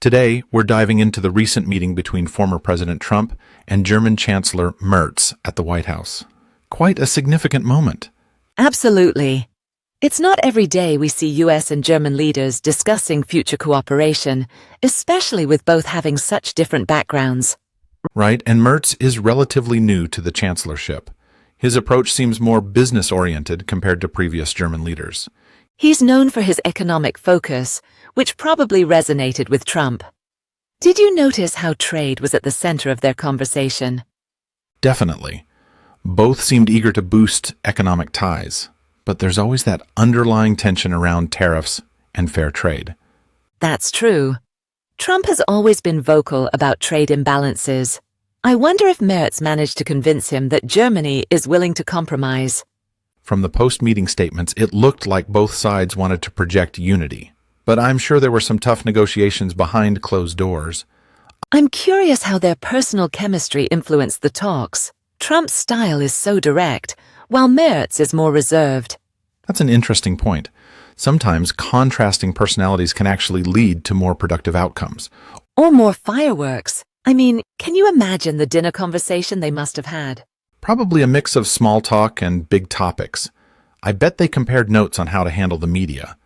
Today, we're diving into the recent meeting between former President Trump and German Chancellor Merz at the White House. Quite a significant moment. Absolutely. It's not every day we see U.S. and German leaders discussing future cooperation, especially with both having such different backgrounds. Right, and Merz is relatively new to the chancellorship. His approach seems more business-oriented compared to previous German leaders. He's known for his economic focus, which probably resonated with Trump. Did you notice how trade was at the center of their conversation? Definitely. Both seemed eager to boost economic ties, but there's always that underlying tension around tariffs and fair trade. That's true. Trump has always been vocal about trade imbalances. I wonder if Merz managed to convince him that Germany is willing to compromise. From the post-meeting statements, it looked like both sides wanted to project unity. But I'm sure there were some tough negotiations behind closed doors. I'm curious how their personal chemistry influenced the talks. Trump's style is so direct, while Merz is more reserved. That's an interesting point. Sometimes contrasting personalities can actually lead to more productive outcomes. Or more fireworks. I mean, can you imagine the dinner conversation they must have had? Probably a mix of small talk and big topics. I bet they compared notes on how to handle the media.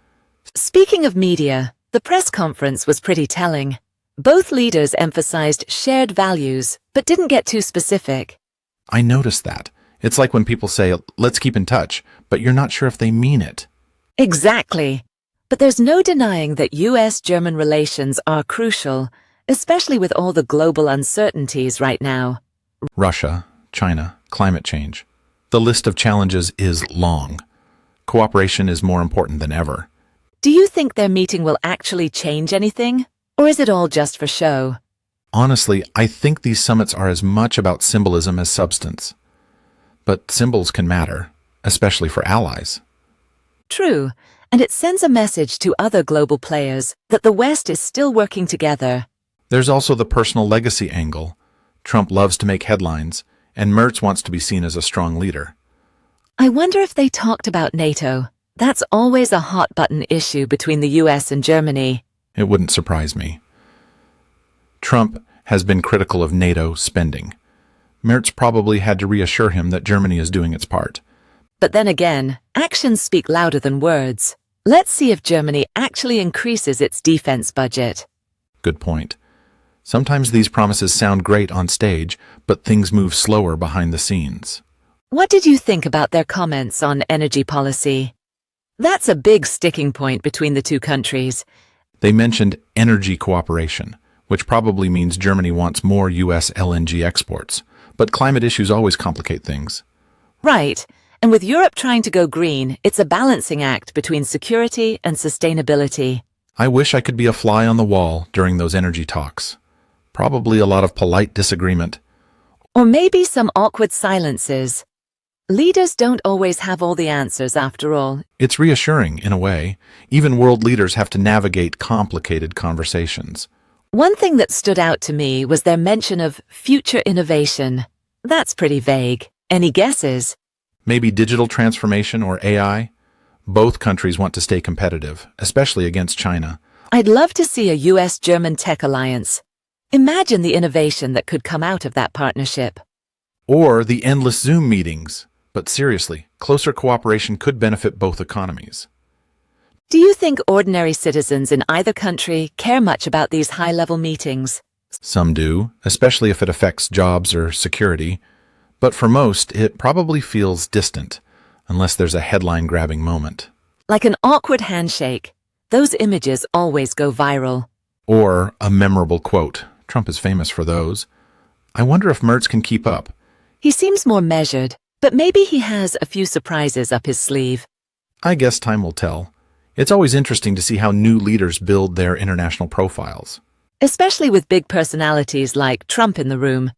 Speaking of media, the press conference was pretty telling. Both leaders emphasized shared values, but didn't get too specific. I noticed that. It's like when people say, let's keep in touch, but you're not sure if they mean it. Exactly. But there's no denying that U.S.-German relations are crucial, especially with all the global uncertainties right now. Russia, China, climate change. The list of challenges is long. Cooperation is more important than ever. Do you think their meeting will actually change anything? Or is it all just for show? Honestly, I think these summits are as much about symbolism as substance. But symbols can matter, especially for allies. True, and it sends a message to other global players that the West is still working together. There's also the personal legacy angle. Trump loves to make headlines, and Merz wants to be seen as a strong leader. I wonder if they talked about NATO. That's always a hot-button issue between the U.S. and Germany. It wouldn't surprise me. Trump has been critical of NATO spending. Merz probably had to reassure him that Germany is doing its part. But then again, actions speak louder than words. Let's see if Germany actually increases its defense budget. Good point. Sometimes these promises sound great on stage, but things move slower behind the scenes. What did you think about their comments on energy policy? That's a big sticking point between the two countries. They mentioned energy cooperation, which probably means Germany wants more U.S. LNG exports. But climate issues always complicate things. Right. And with Europe trying to go green, it's a balancing act between security and sustainability. I wish I could be a fly on the wall during those energy talks. Probably a lot of polite disagreement. Or maybe some awkward silences. Leaders don't always have all the answers, after all. It's reassuring, in a way. Even world leaders have to navigate complicated conversations. One thing that stood out to me was their mention of future innovation. That's pretty vague. Any guesses? Maybe digital transformation or AI? Both countries want to stay competitive, especially against China. I'd love to see a U.S.-German tech alliance. Imagine the innovation that could come out of that partnership. Or the endless Zoom meetings. But seriously, closer cooperation could benefit both economies. Do you think ordinary citizens in either country care much about these high-level meetings? Some do, especially if it affects jobs or security. But for most, it probably feels distant, unless there's a headline-grabbing moment. Like an awkward handshake. Those images always go viral. Or a memorable quote. Trump is famous for those. I wonder if Merz can keep up. He seems more measured, but maybe he has a few surprises up his sleeve. I guess time will tell. It's always interesting to see how new leaders build their international profiles. Especially with big personalities like Trump in the room.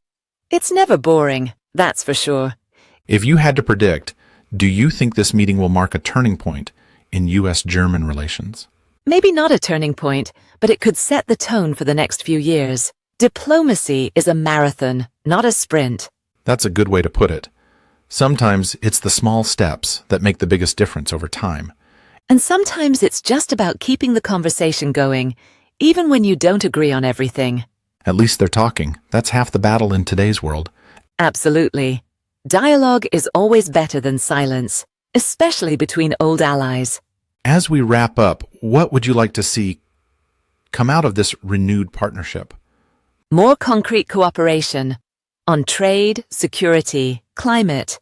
It's never boring, that's for sure. If you had to predict, do you think this meeting will mark a turning point in U.S.-German relations? Maybe not a turning point, but it could set the tone for the next few years. Diplomacy is a marathon, not a sprint. That's a good way to put it. Sometimes it's the small steps that make the biggest difference over time. And sometimes it's just about keeping the conversation going, even when you don't agree on everything. At least they're talking. That's half the battle in today's world. Absolutely. Dialogue is always better than silence, especially between old allies. As we wrap up, what would you like to see come out of this renewed partnership? More concrete cooperation on trade, security, climate.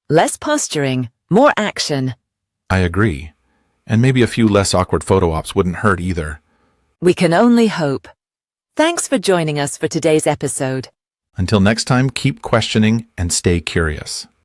Less posturing, more action. I agree. And maybe a few less awkward photo ops wouldn't hurt either. We can only hope. Thanks for joining us for today's episode. Until next time, keep questioning and stay curious.